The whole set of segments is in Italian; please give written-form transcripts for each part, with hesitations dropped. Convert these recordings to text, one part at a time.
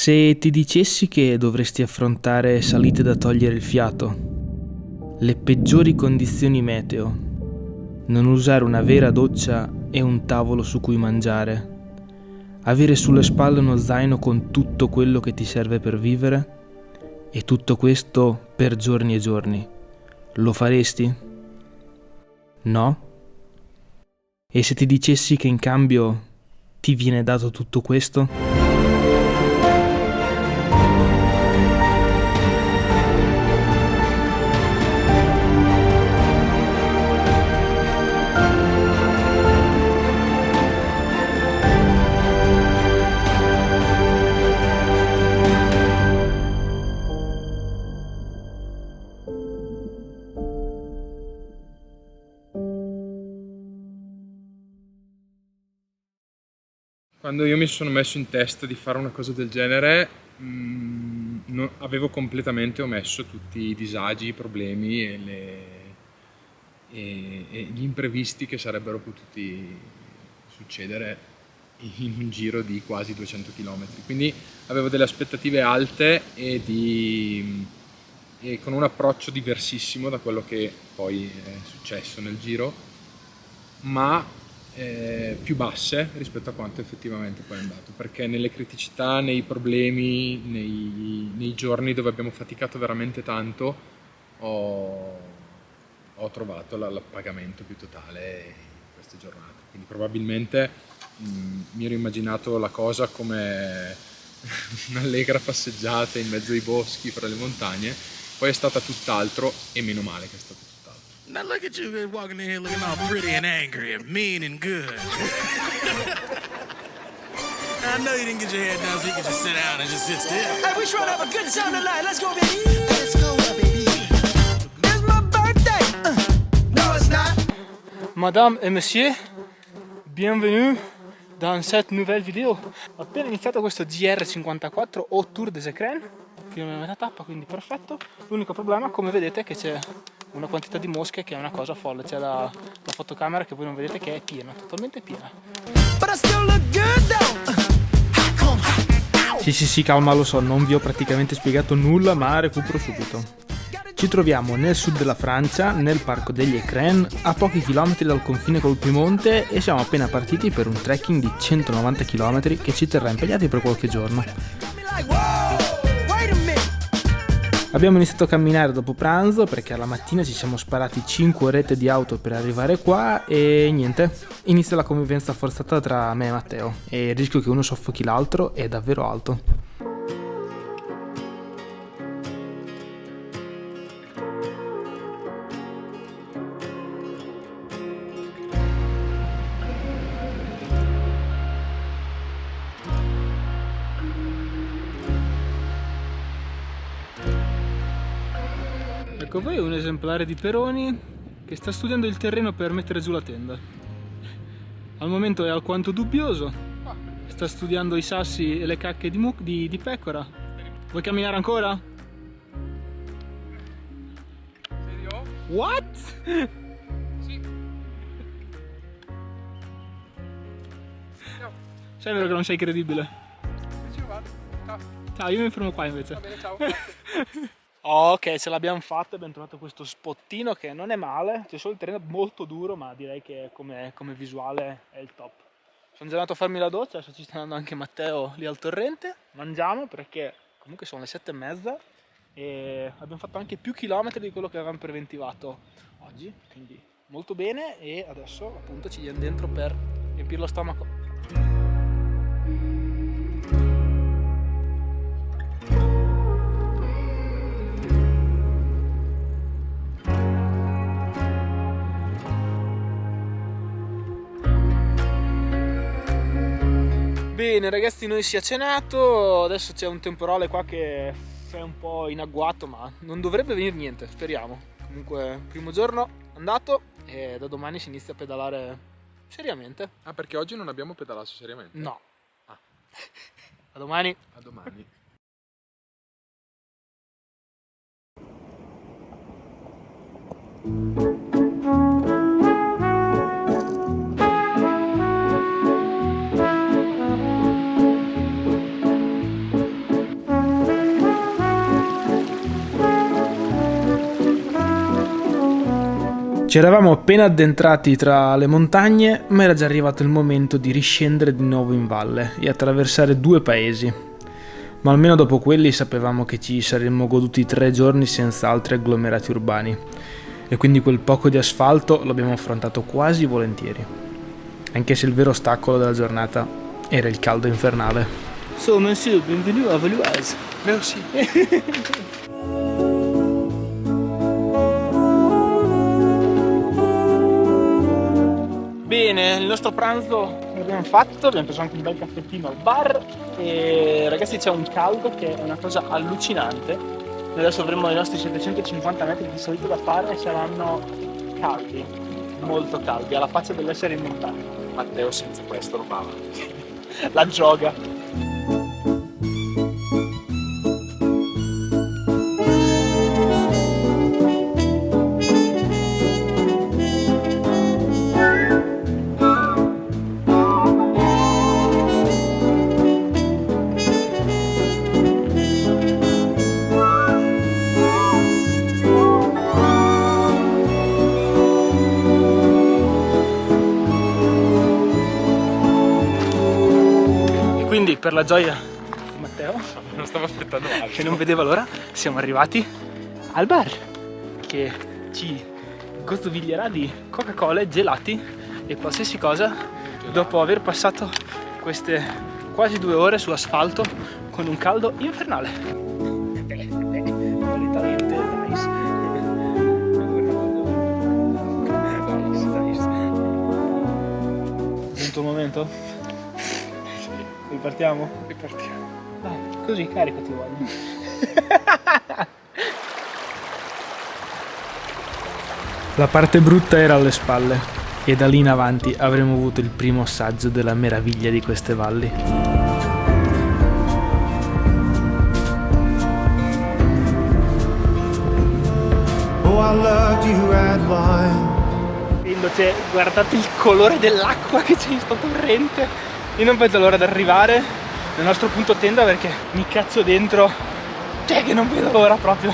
Se ti dicessi che dovresti affrontare salite da togliere il fiato, le peggiori condizioni meteo, non usare una vera doccia e un tavolo su cui mangiare, avere sulle spalle uno zaino con tutto quello che ti serve per vivere, e tutto questo per giorni e giorni, lo faresti? No? E se ti dicessi che in cambio ti viene dato tutto questo? Quando io mi sono messo in testa di fare una cosa del genere, avevo completamente omesso tutti i disagi, i problemi e gli imprevisti che sarebbero potuti succedere in un giro di quasi 200 km. Quindi avevo delle aspettative alte e con un approccio diversissimo da quello che poi è successo nel giro, ma più basse rispetto a quanto effettivamente poi è andato, perché nelle criticità, nei problemi, nei giorni dove abbiamo faticato veramente tanto ho trovato l'appagamento più totale in queste giornate. Quindi probabilmente mi ero immaginato la cosa come un'allegra passeggiata in mezzo ai boschi, fra le montagne, poi è stata tutt'altro, e meno male che è stato tutt'altro. Now look at you walking in here looking all pretty and angry and mean and good. I know you didn't get your head down so you could just sit down and just sit still. Hey, we trying to have a good time tonight. Let's go, baby. Let's go, baby. It's my birthday. No, it's not. Madame et monsieur, bienvenue dans cette nouvelle vidéo. Ho appena iniziato questo GR54 o Tour des Écrins, più o meno metà tappa, quindi perfetto. L'unico problema, come vedete, è che c'è una quantità di mosche che è una cosa folle. C'è la fotocamera che voi non vedete che è piena, totalmente piena. But I still look good though. Sì, calma, lo so, non vi ho praticamente spiegato nulla, ma recupero subito. Ci troviamo nel sud della Francia, nel parco degli Écrins, a pochi chilometri dal confine col Piemonte, e siamo appena partiti per un trekking di 190 km che ci terrà impegnati per qualche giorno. Abbiamo iniziato a camminare dopo pranzo perché alla mattina ci siamo sparati 5 orette di auto per arrivare qua e niente, inizia la convivenza forzata tra me e Matteo e il rischio che uno soffochi l'altro è davvero alto. Ecco poi un esemplare di Peroni che sta studiando il terreno per mettere giù la tenda. Al momento è alquanto dubbioso, sta studiando i sassi e le cacche di pecora. Vuoi camminare ancora? Serio? What? Sì. Ciao. Sai vero che non sei credibile? Ci vado. Ciao. Ciao, io mi fermo qua invece. Va bene, ciao. Ok, ce l'abbiamo fatta, abbiamo trovato questo spottino che non è male, c'è solo il terreno molto duro, ma direi che come visuale è il top. Sono già andato a farmi la doccia, adesso ci sta andando anche Matteo lì al torrente, mangiamo perché comunque sono le 7:30 e abbiamo fatto anche più chilometri di quello che avevamo preventivato oggi, quindi molto bene, e adesso appunto ci diamo dentro per riempire lo stomaco. Bene ragazzi, noi si è cenato, adesso c'è un temporale qua che è un po' in agguato, ma non dovrebbe venire niente, speriamo. Comunque primo giorno andato e da domani si inizia a pedalare seriamente. Ah, perché oggi non abbiamo pedalato seriamente? No. Ah. A domani. A domani. Ci eravamo appena addentrati tra le montagne, ma era già arrivato il momento di riscendere di nuovo in valle e attraversare 2 paesi. Ma almeno dopo quelli sapevamo che ci saremmo goduti 3 giorni senza altri agglomerati urbani, e quindi quel poco di asfalto l'abbiamo affrontato quasi volentieri, anche se il vero ostacolo della giornata era il caldo infernale. So, monsieur, bienvenue à Valoise. Merci. Bene, il nostro pranzo l'abbiamo fatto, abbiamo preso anche un bel caffettino al bar e ragazzi c'è un caldo che è una cosa allucinante. Noi adesso avremo i nostri 750 metri di salita da fare e saranno caldi, molto caldi, alla faccia dell'essere in montagna. Matteo senza questo non va. La gioga. Quindi per la gioia di Matteo, Non stavo aspettando altro. che non vedeva l'ora, siamo arrivati al bar che ci gozzoviglierà di Coca-Cola, gelati e qualsiasi cosa dopo aver passato queste quasi 2 ore su asfalto con un caldo infernale. Solitamente nice. Giunto il momento? Ripartiamo? Ripartiamo. Dai, così caricati voglio. La parte brutta era alle spalle e da lì in avanti avremmo avuto il primo assaggio della meraviglia di queste valli. Oh, I loved you at line. Cioè, guardate il colore dell'acqua che c'è in sto torrente. Io non vedo l'ora di arrivare nel nostro punto tenda perché mi cazzo dentro. Cioè che non vedo l'ora proprio.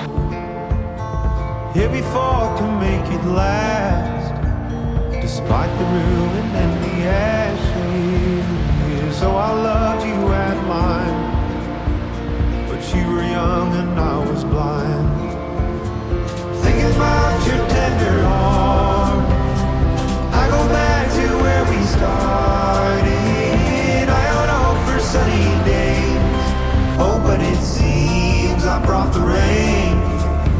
Here we fought to make it last, despite the ruin and the ashes. So I loved you at mine, but you were young and I was blind. Thinking about your tender arms, I go back to where we started. I don't hope for sunny days. Oh, but it seems I brought the rain.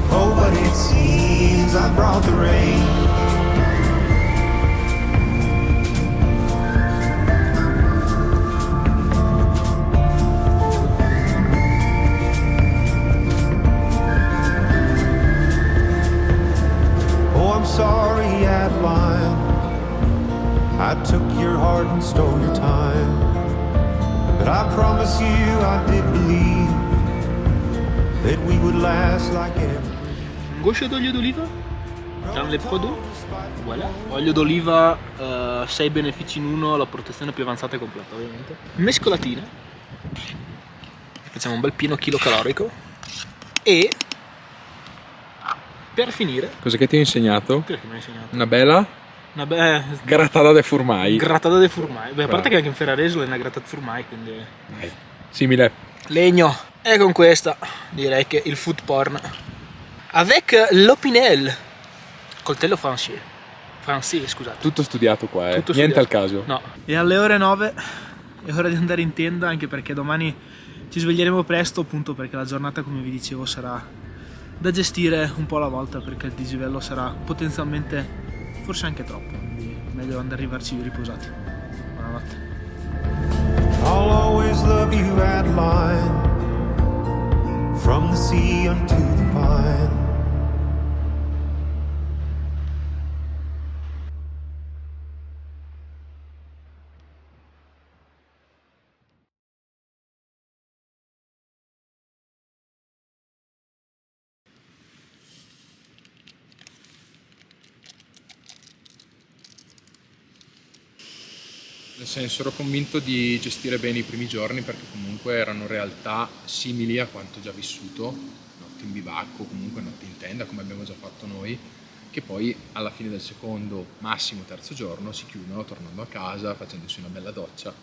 Oh, but it seems I brought the rain. Oh, I'm sorry, Adeline, I took your heart and stole your time. But I promise you I did believe that we would last like ever. Un guscio d'olio d'oliva, dans le produit, voilà. Olio d'oliva, 6 benefici in uno, la protezione più avanzata e completa ovviamente. Mescolatina, facciamo un bel pieno chilocalorico e per finire, Cosa che ti ho insegnato? che mi hai insegnato? Una bella grattata de formai. Grattata de formai. Beh, a parte Bravo. che anche in Ferrareso è una grattata de formai, quindi Simile. legno. E con questa direi che il food porn avec l'Opinel, coltello français, scusate. Tutto studiato qua, Tutto niente studiato. al caso. No. E alle ore 9 è ora di andare in tenda, anche perché domani ci sveglieremo presto, appunto perché la giornata, come vi dicevo, sarà da gestire un po' alla volta, perché il dislivello sarà potenzialmente forse anche troppo, quindi meglio andare a arrivarci riposati. Buonanotte. I'll always love you, Adeline, from the sea unto the pine. Nel senso, ero convinto di gestire bene i primi giorni perché comunque erano realtà simili a quanto già vissuto, notte in bivacco, comunque notte in tenda come abbiamo già fatto noi, che poi alla fine del secondo, massimo terzo giorno si chiudono tornando a casa, facendosi una bella doccia.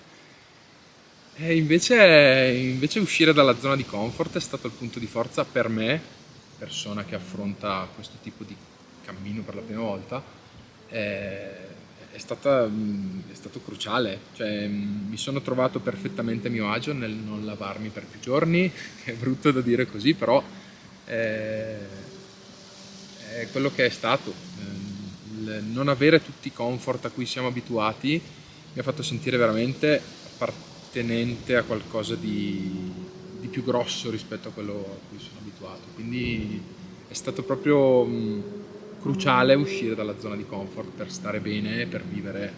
E invece uscire dalla zona di comfort è stato il punto di forza per me, persona che affronta questo tipo di cammino per la prima volta. È stato cruciale, cioè mi sono trovato perfettamente a mio agio nel non lavarmi per più giorni, che è brutto da dire così, però è quello che è stato. Il non avere tutti i comfort a cui siamo abituati mi ha fatto sentire veramente appartenente a qualcosa di più grosso rispetto a quello a cui sono abituato, quindi è stato proprio cruciale uscire dalla zona di comfort per stare bene e per vivere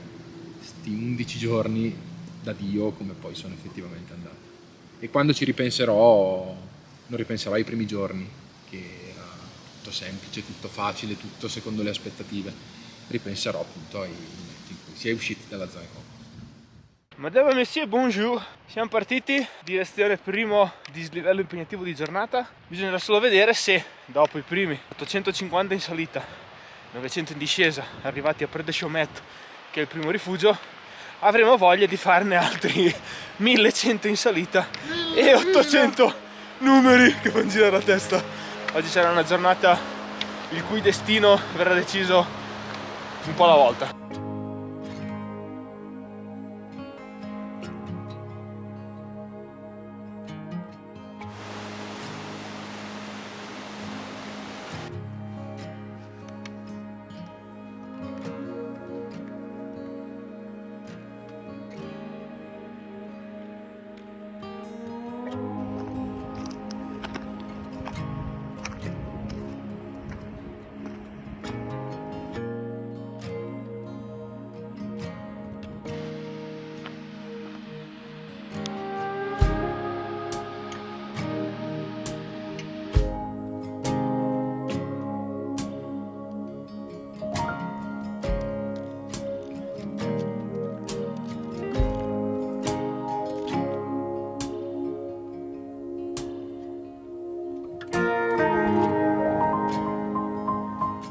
questi 11 giorni da Dio come poi sono effettivamente andati. E quando ci ripenserò, non ripenserò ai primi giorni, che era tutto semplice, tutto facile, tutto secondo le aspettative. Ripenserò appunto ai momenti in cui si è usciti dalla zona di comfort. Madame et Monsieur, bonjour! Siamo partiti, direzione primo dislivello impegnativo di giornata. Bisognerà solo vedere se dopo i primi 850 in salita, 900 in discesa, arrivati a Prés de Chaumet, che è il primo rifugio, avremo voglia di farne altri 1100 in salita e 800 numeri che fanno girare la testa. Oggi sarà una giornata il cui destino verrà deciso un po' alla volta.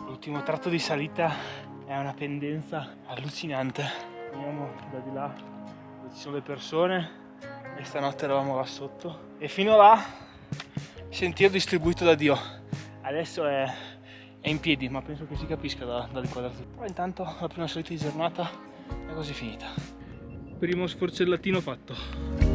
L'ultimo tratto di salita è una pendenza allucinante. Veniamo da di là dove ci sono le persone e stanotte eravamo là sotto. E fino là sentiero distribuito da Dio. Adesso è in piedi, ma penso che si capisca dall'inquadratura. Però intanto la prima salita di giornata è quasi finita. Primo sforcellatino fatto.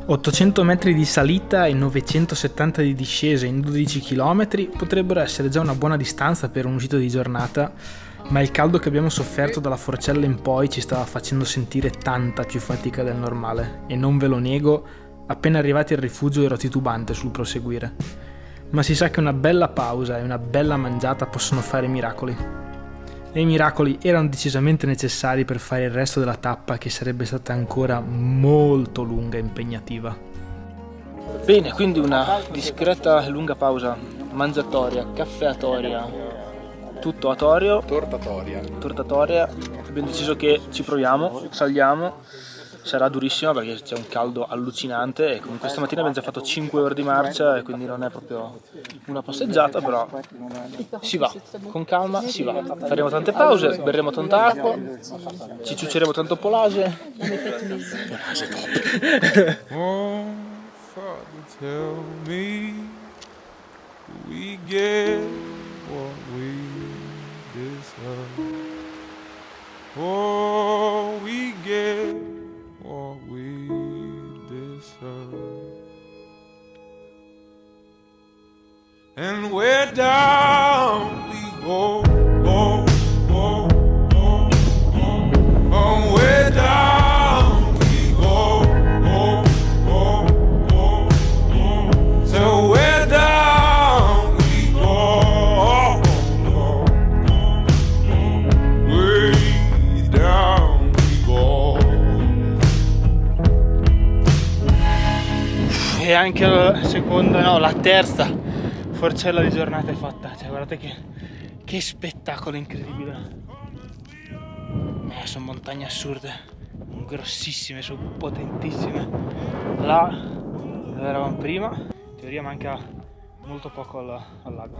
800 metri di salita e 970 di discesa in 12 km potrebbero essere già una buona distanza per un'uscita di giornata, ma il caldo che abbiamo sofferto dalla Forcella in poi ci stava facendo sentire tanta più fatica del normale e non ve lo nego, appena arrivati al rifugio ero titubante sul proseguire. Ma si sa che una bella pausa e una bella mangiata possono fare miracoli. E i miracoli erano decisamente necessari per fare il resto della tappa, che sarebbe stata ancora molto lunga e impegnativa. Bene, quindi una discreta e lunga pausa mangiatoria, caffeatoria, tutto atorio, tortatoria. Abbiamo deciso che ci proviamo, saliamo. Sarà durissima perché c'è un caldo allucinante e comunque stamattina abbiamo già fatto 5 ore di marcia e quindi non è proprio una passeggiata, però si va, con calma si va. Faremo tante pause, berremo tanta acqua, ci ciucceremo tanto polase. Polase top. Oh, Father, tell me, do we get what we deserve? Oh, we get what we deserve. And we're down we go, oh, oh, oh, oh, oh, we're down we go, oh, oh, oh, oh, so we're down we go, oh, oh, oh, way down we go. E anche la seconda, no, la terza forcella di giornata è fatta. Cioè, guardate che spettacolo incredibile. Sono montagne assurde, sono grossissime, sono potentissime. Là dove eravamo prima, in teoria manca molto poco al lago.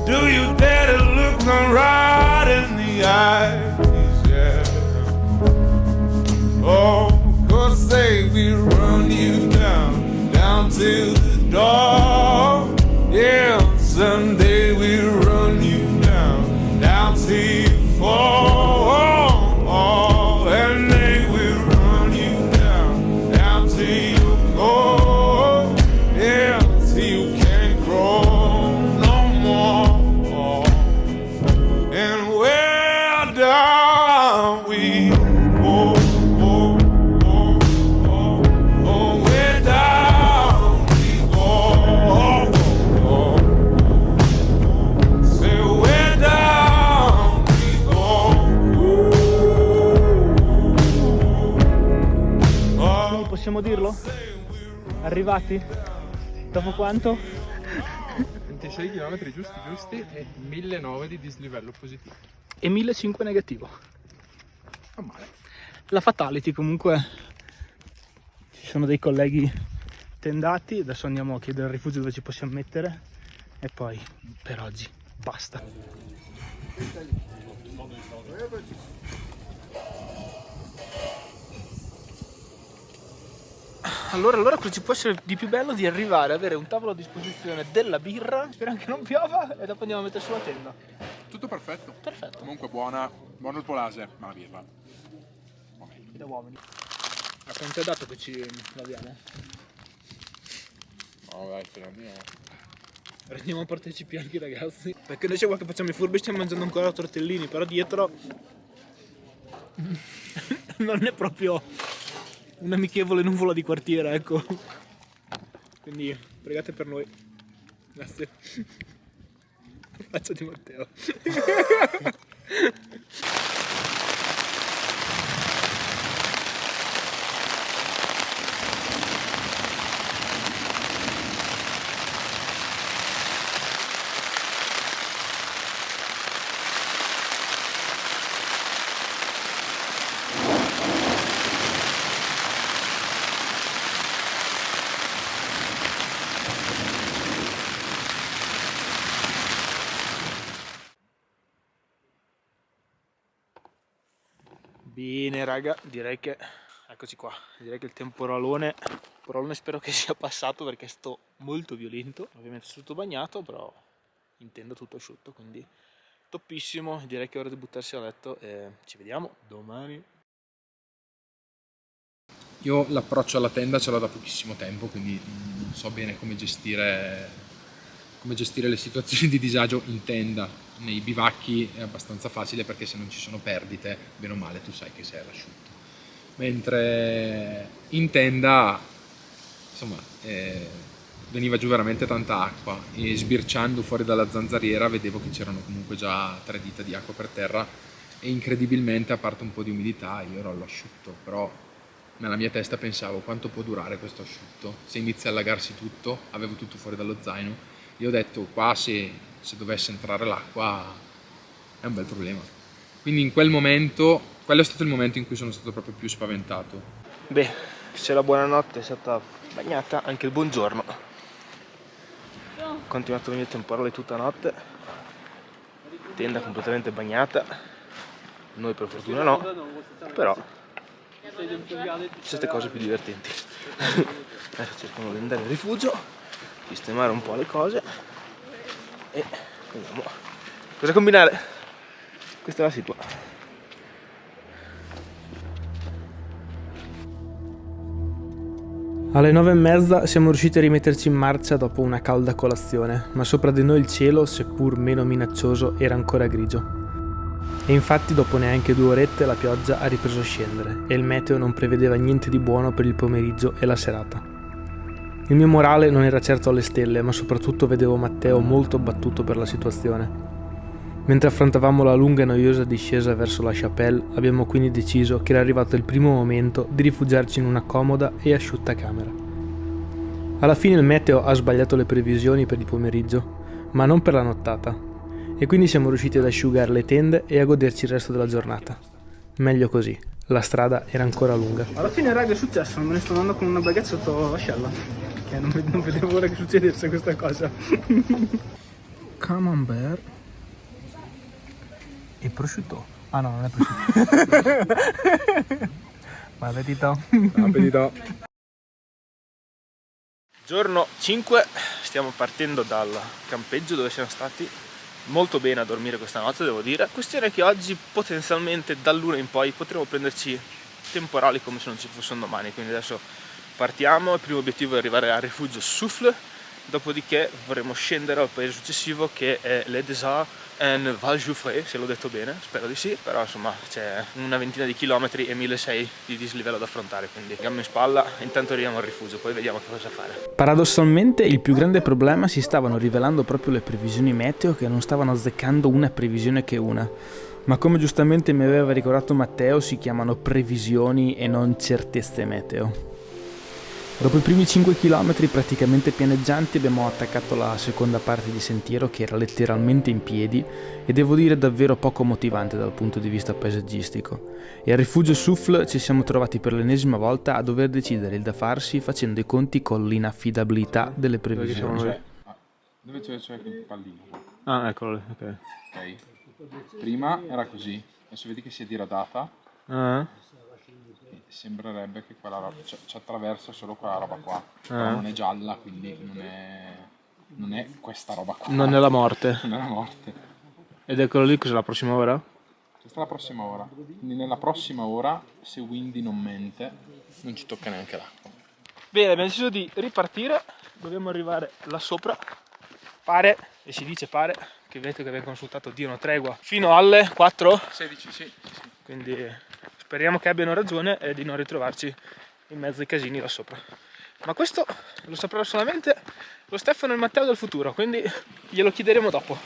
Do you dare to look them right in the eyes? Yeah. Oh, 'cause they will run you down to the door. Yeah, someday we'll run you down till you fall. And they will run you down till you go. Yeah, till you can't grow no more. And where down we go. Where down we go. Say where down we go. Possiamo dirlo? Arrivati? Dopo quanto? 26 km giusti e 1.900 di dislivello positivo. E 1.500 negativo. Non male. La fatality comunque, ci sono dei colleghi tendati, adesso andiamo a chiedere il rifugio dove ci possiamo mettere e poi per oggi basta. Allora cosa ci può essere di più bello di arrivare, avere un tavolo a disposizione, della birra, speriamo che non piova e dopo andiamo a mettere sulla tenda. Tutto perfetto. Perfetto. Comunque buono il polase, ma la birra. Da uomini. A quanto è dato che ci laviamo? No dai, speriamo. Rendiamo partecipi anche i ragazzi. Perché noi c'è qua che facciamo i furbi, stiamo mangiando ancora tortellini, però dietro non è proprio un amichevole nuvola di quartiere, ecco. Quindi pregate per noi. Grazie. Faccia di Matteo. Bene raga, direi che, eccoci qua, direi che il temporalone spero che sia passato perché è stato molto violento, ovviamente è tutto bagnato, però intendo tutto asciutto, quindi toppissimo, direi che è ora di buttarsi a letto e ci vediamo domani. Io l'approccio alla tenda ce l'ho da pochissimo tempo, quindi non so bene come gestire le situazioni di disagio in tenda. Nei bivacchi è abbastanza facile perché se non ci sono perdite, bene o male tu sai che sei all'asciutto. Mentre in tenda, insomma, veniva giù veramente tanta acqua e sbirciando fuori dalla zanzariera vedevo che c'erano comunque già 3 dita di acqua per terra e incredibilmente, a parte un po' di umidità, io ero all'asciutto, però nella mia testa pensavo quanto può durare questo asciutto, se inizia a allagarsi tutto, avevo tutto fuori dallo zaino. Io ho detto qua se dovesse entrare l'acqua è un bel problema. Quindi in quel momento, quello è stato il momento in cui sono stato proprio più spaventato. Beh, se la buonanotte è stata bagnata, anche il buongiorno. Ho continuato il mio temporale tutta notte, tenda completamente bagnata, noi per fortuna no, però ci sono cose più divertenti. Adesso cerchiamo di andare al rifugio, sistemare un po' le cose e vediamo cosa combinare. Questa è la situazione. Alle 9:30 siamo riusciti a rimetterci in marcia dopo una calda colazione, ma sopra di noi il cielo, seppur meno minaccioso, era ancora grigio. E infatti dopo neanche 2 orette la pioggia ha ripreso a scendere e il meteo non prevedeva niente di buono per il pomeriggio e la serata. Il mio morale non era certo alle stelle, ma soprattutto vedevo Matteo molto abbattuto per la situazione. Mentre affrontavamo la lunga e noiosa discesa verso la Chapelle, abbiamo quindi deciso che era arrivato il primo momento di rifugiarci in una comoda e asciutta camera. Alla fine il meteo ha sbagliato le previsioni per il pomeriggio, ma non per la nottata, e quindi siamo riusciti ad asciugare le tende e a goderci il resto della giornata. Meglio così, La strada era ancora lunga. Alla fine raga è successo, me ne sto andando con una baguette sotto l'ascella, che non vedevo l'ora che succedesse questa cosa. Camembert e prosciutto. Ah no, non è prosciutto. Buon appetito. Buon appetito. Giorno 5, stiamo partendo dal campeggio dove siamo stati molto bene a dormire questa notte, devo dire. Questione che oggi potenzialmente dall'1 in poi potremo prenderci temporali come se non ci fosse un domani, quindi adesso partiamo. Il primo obiettivo è arrivare al rifugio Souffle, dopodiché vorremo scendere al paese successivo che è Les Desarts en Val Jouffre, se l'ho detto bene, spero di sì, però insomma c'è una ventina di chilometri e 1600 di dislivello da affrontare, quindi gambe in spalla, intanto arriviamo al rifugio, poi vediamo che cosa fare. Paradossalmente il più grande problema si stavano rivelando proprio le previsioni meteo, che non stavano azzeccando una previsione che una, ma come giustamente mi aveva ricordato Matteo si chiamano previsioni e non certezze meteo. Dopo i primi 5 km praticamente pianeggianti abbiamo attaccato la seconda parte di sentiero che era letteralmente in piedi e devo dire davvero poco motivante dal punto di vista paesaggistico. E al rifugio Souffle ci siamo trovati per l'ennesima volta a dover decidere il da farsi facendo i conti con l'inaffidabilità delle previsioni. Dove c'è il pallino? Ah, eccolo, ok. Ok. Prima era così, adesso vedi che si è diradata. Sembrerebbe che quella roba ci attraversa solo quella roba qua, però non è gialla, quindi non è questa roba qua. Non è la morte. Non è la morte. Ed eccolo lì, cos'è la prossima ora? Questa è la prossima ora. Quindi nella prossima ora, se Windy non mente, non ci tocca neanche l'acqua. Bene, abbiamo deciso di ripartire, dobbiamo arrivare là sopra. Pare, e si dice pare, che vedete che abbiamo consultato Dio una tregua fino alle 4? 16, sì. Quindi speriamo che abbiano ragione e di non ritrovarci in mezzo ai casini là sopra. Ma questo lo saprà solamente lo Stefano e il Matteo del futuro, quindi glielo chiederemo dopo.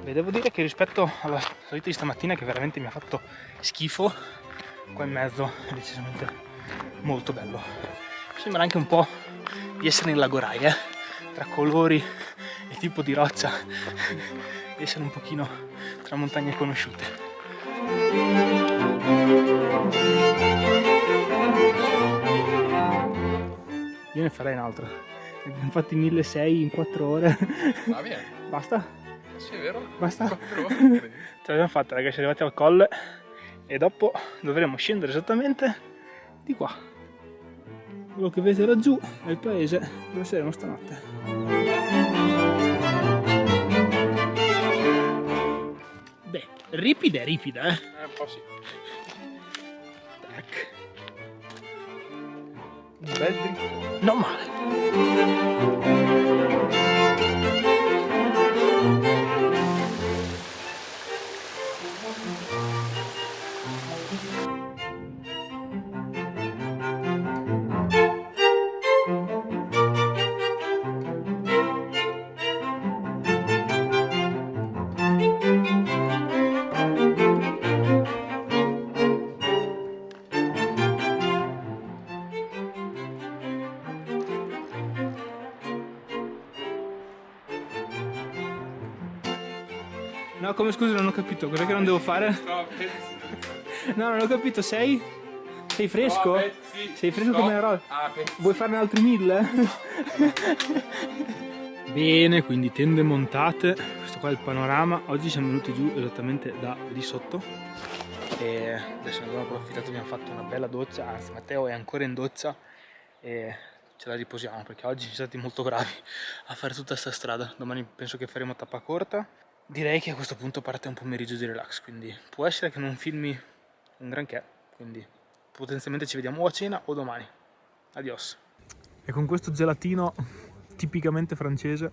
Beh, devo dire che rispetto alla salita di stamattina, che veramente mi ha fatto schifo, qua in mezzo è decisamente molto bello. Sembra anche un po' di essere in Lagorai, tra colori e tipo di roccia, di essere un pochino tra montagne conosciute. Io ne farei un'altra. Ne abbiamo fatti 1600 in 4 ore. Va bene. Basta? Sì, è vero? Basta? 4 ore. Ce l'abbiamo fatta, ragazzi, siamo arrivati al colle e dopo dovremo scendere esattamente di qua. Quello che vedete laggiù è il paese dove saremo stanotte. Beh, ripida, Un po' sì. Tac. Un bel dritto. Non male. No, come scusi, non ho capito, cos'è che non devo fare? No, non ho capito, sei fresco? Sei fresco come una roba? Vuoi farne altri 1000? Bene, quindi tende montate, questo qua è il panorama. Oggi siamo venuti giù esattamente da lì sotto e adesso ne abbiamo approfittato, abbiamo fatto una bella doccia, anzi Matteo è ancora in doccia e ce la riposiamo perché oggi siamo stati molto bravi a fare tutta questa strada. Domani penso che faremo tappa corta. Direi che a questo punto parte un pomeriggio di relax, quindi può essere che non filmi un granché, quindi potenzialmente ci vediamo o a cena o domani. Adios. E con questo gelatino tipicamente francese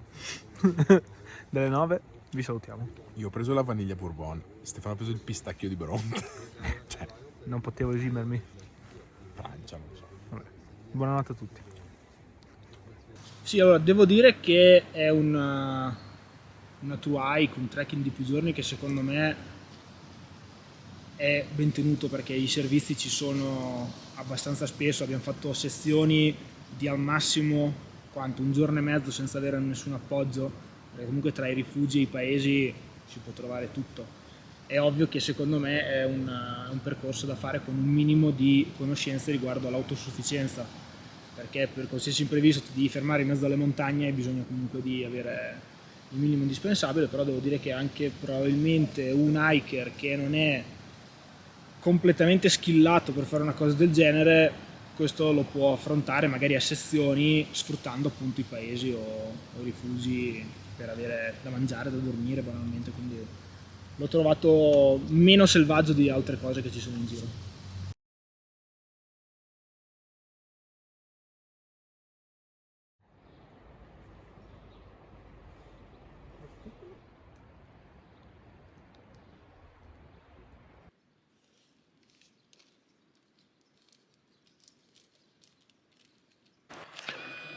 delle 9 vi salutiamo. Io ho preso la vaniglia bourbon, Stefano ha preso il pistacchio di Bronte. Cioè, Non potevo esimermi. Francia, non so. Vabbè. Buonanotte a tutti. Sì, allora devo dire che è una tour hike, un trekking di più giorni che secondo me è ben tenuto perché i servizi ci sono abbastanza spesso. Abbiamo fatto sezioni di al massimo un giorno e mezzo senza avere nessun appoggio perché comunque tra i rifugi e i paesi si può trovare tutto. È ovvio che secondo me è un percorso da fare con un minimo di conoscenze riguardo all'autosufficienza, perché per qualsiasi imprevisto ti devi fermare in mezzo alle montagne e bisogna comunque di avere il minimo indispensabile. Però devo dire che anche probabilmente un hiker che non è completamente skillato per fare una cosa del genere, questo lo può affrontare magari a sezioni, sfruttando appunto i paesi o i rifugi per avere da mangiare, da dormire banalmente, quindi l'ho trovato meno selvaggio di altre cose che ci sono in giro.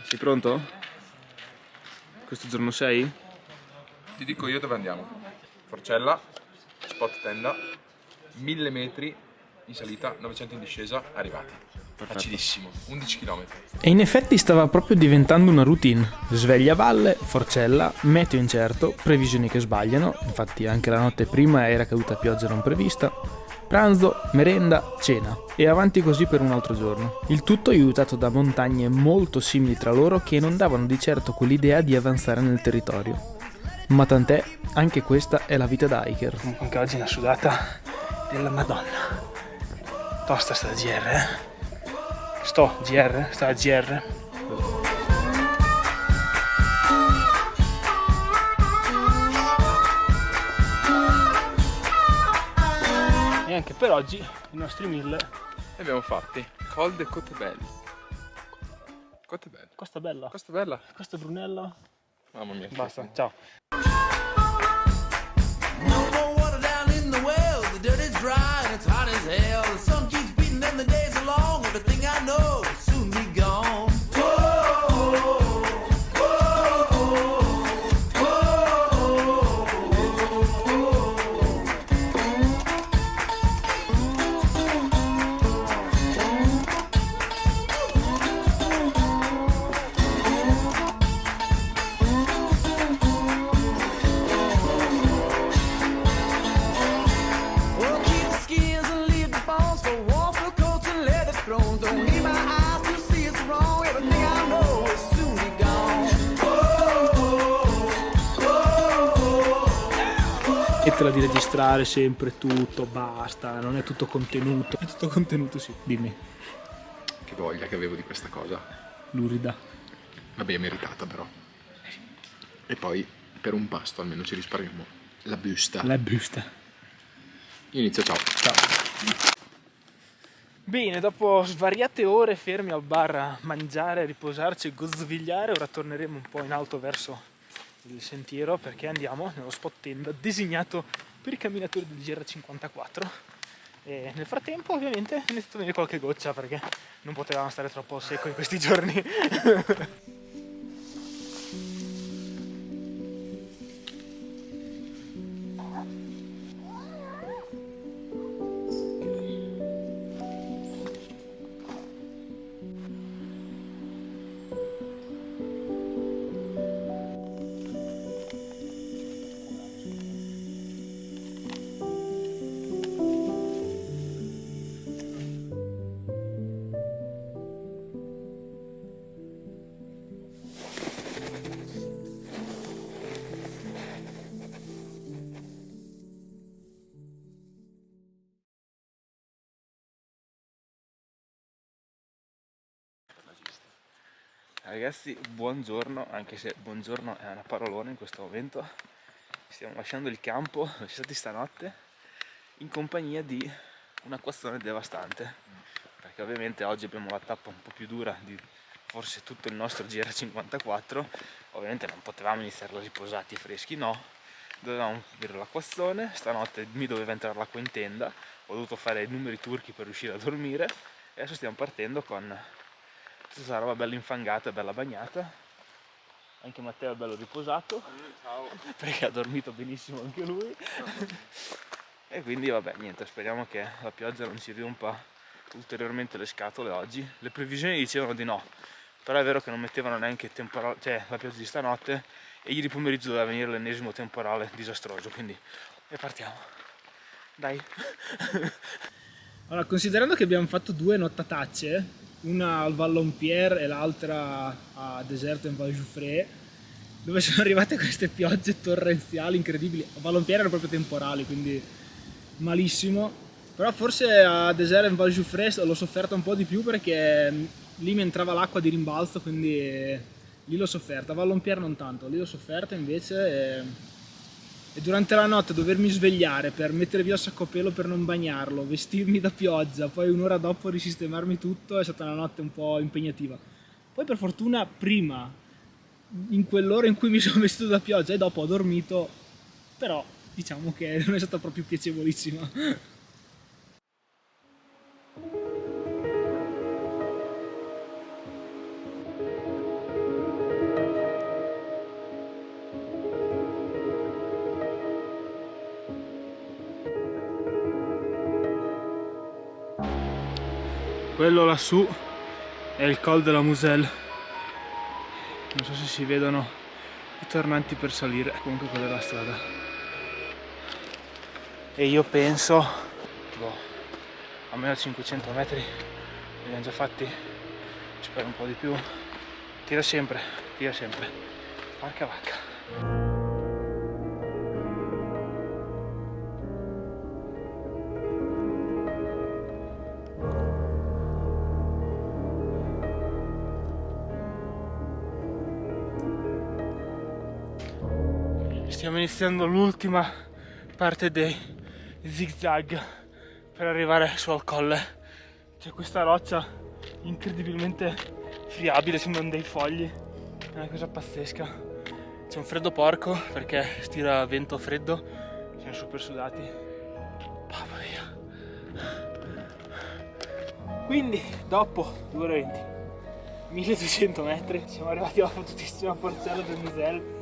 Sei pronto? Questo giorno 6? Ti dico io dove andiamo. Forcella, spot tenda, 1000 metri in salita, 900 in discesa, arrivati. Facilissimo, 11 km. E in effetti stava proprio diventando una routine. Sveglia a valle, Forcella, meteo incerto, previsioni che sbagliano, infatti anche la notte prima era caduta pioggia non prevista, pranzo, merenda, cena e avanti così per un altro giorno. Il tutto aiutato da montagne molto simili tra loro che non davano di certo quell'idea di avanzare nel territorio. Ma tant'è, anche questa è la vita da hiker. Anche oggi è una sudata della Madonna. Tosta sta GR, sta GR. E anche per oggi i nostri 1000. E abbiamo fatti Col de Cotebelle. Cotebelle. Costa Bella, Costa Bella. Costa Brunella. Mamma mia. Basta, ciao. No more water down in the well. The dirt is dry and it's hot as hell. The sun keeps beating and the days are long. Everything I know will soon be gone. Smettila di registrare sempre tutto, basta, non è tutto contenuto. È tutto contenuto, sì. Dimmi. Che voglia che avevo di questa cosa. Lurida. Vabbè, meritata però. E poi per un pasto almeno ci risparmiamo la busta. La busta. Io inizio, ciao. Ciao. Bene, dopo svariate ore fermi al bar a mangiare, riposarci e gozzovigliare, ora torneremo un po' in alto verso il sentiero perché andiamo nello spot tenda designato per i camminatori del GR54 e nel frattempo ovviamente è iniziato a venire qualche goccia perché non potevamo stare troppo al secco in questi giorni. Ragazzi, buongiorno, anche se buongiorno è una parolona in questo momento. Stiamo lasciando il campo dove siamo stati stanotte in compagnia di un acquazzone devastante, perché ovviamente oggi abbiamo la tappa un po' più dura di forse tutto il nostro GR54. Ovviamente non potevamo iniziarla riposati e freschi, no, dovevamo vedere l'acquazzone. Stanotte mi doveva entrare l'acqua in tenda, ho dovuto fare i numeri turchi per riuscire a dormire e adesso stiamo partendo con tutta questa roba bella infangata e bella bagnata. Anche Matteo è bello riposato. Ciao. Perché ha dormito benissimo anche lui. E quindi vabbè, niente, speriamo che la pioggia non ci riempa ulteriormente le scatole oggi. Le previsioni dicevano di no, però è vero che non mettevano neanche temporale, cioè la pioggia di stanotte, e ieri pomeriggio doveva venire l'ennesimo temporale disastroso, quindi e partiamo. Dai. Allora, considerando che abbiamo fatto 2 nottatacce, una al Vallonpier e l'altra a Deserto in Val Giuffre, dove sono arrivate queste piogge torrenziali incredibili. A Vallonpier erano proprio temporali, quindi malissimo. Però forse a Deserto in Val Giuffre l'ho sofferta un po' di più, perché lì mi entrava l'acqua di rimbalzo, quindi lì l'ho sofferta. A Vallonpier non tanto, lì l'ho sofferta invece. E durante la notte dovermi svegliare per mettere via il sacco a pelo per non bagnarlo, vestirmi da pioggia, poi un'ora dopo risistemarmi tutto, è stata una notte un po' impegnativa. Poi per fortuna prima, in quell'ora in cui mi sono vestito da pioggia, e dopo ho dormito, però diciamo che non è stata proprio piacevolissima. Quello lassù è il Col de la Moselle. Non so se si vedono i tornanti per salire, comunque quella è la strada. E io penso, almeno 500 metri li abbiamo già fatti, spero un po' di più. Tira sempre, porca vacca. Stiamo iniziando l'ultima parte dei zigzag per arrivare su al colle. C'è questa roccia incredibilmente friabile, sembrano dei fogli, è una cosa pazzesca. C'è un freddo porco perché stira vento freddo, siamo super sudati. Mamma mia. Quindi dopo 2 ore e 20, 1200 metri, siamo arrivati alla fottutissima forcella del Moselle.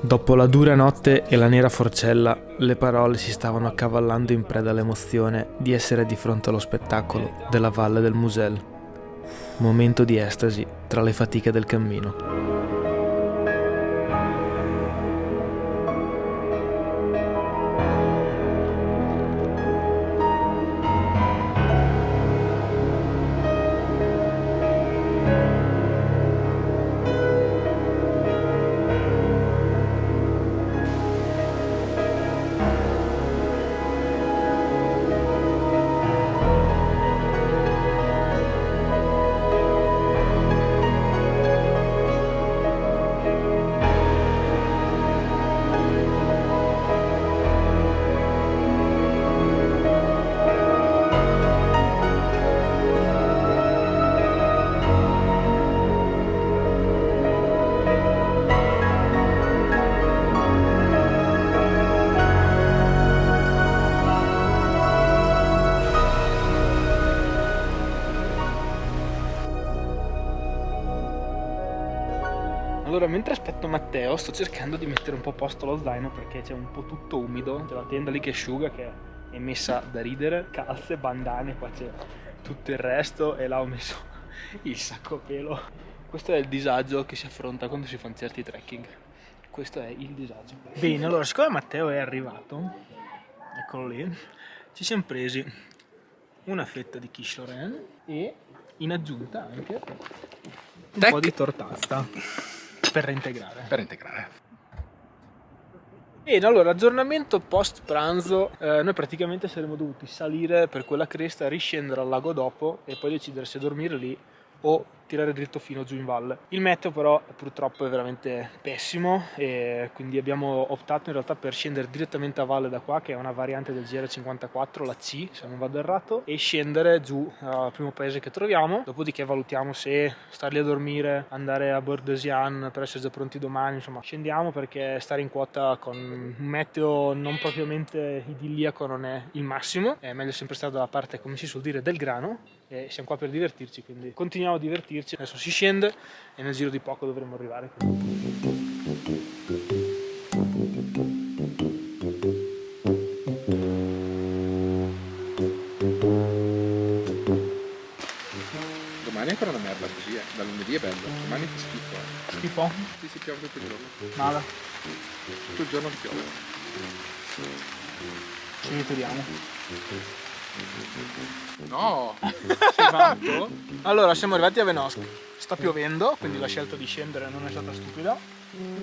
Dopo la dura notte e la nera forcella, le parole si stavano accavallando in preda all'emozione di essere di fronte allo spettacolo della valle del Moselle. Momento di estasi tra le fatiche del cammino. Allora, mentre aspetto Matteo, sto cercando di mettere un po' a posto lo zaino perché c'è un po' tutto umido. C'è la tenda lì che asciuga, che è messa da ridere, calze, bandane, qua c'è tutto il resto e là ho messo il sacco a pelo. Questo è il disagio che si affronta quando si fanno certi trekking. Questo è il disagio. Bene, allora, siccome Matteo è arrivato, eccolo lì, ci siamo presi una fetta di quiche Lorraine e in aggiunta anche un po' di tortasta per reintegrare. Bene, allora, aggiornamento post pranzo. Noi praticamente saremmo dovuti salire per quella cresta, riscendere al lago dopo e poi decidere se dormire lì o tirare dritto fino giù in valle. Il meteo però purtroppo è veramente pessimo e quindi abbiamo optato in realtà per scendere direttamente a valle da qua, che è una variante del GR54, la C se non vado errato, e scendere giù al primo paese che troviamo. Dopodiché valutiamo se star lì a dormire, andare a Bordesian per essere già pronti domani. Insomma, scendiamo perché stare in quota con un meteo non propriamente idilliaco non è il massimo. È meglio sempre stare dalla parte, come si suol dire, del grano, e siamo qua per divertirci, quindi continuiamo a divertirci. Adesso si scende e nel giro di poco dovremo arrivare. Domani è ancora una merda così, Da lunedì è bello, domani fa schifo. Schifo? Sì, si piove tutto il giorno. Male. Tutto il giorno che piove. Ci ritiriamo. No! Sei matto? Allora, siamo arrivati a Venosk. Sta piovendo, quindi la scelta di scendere non è stata stupida.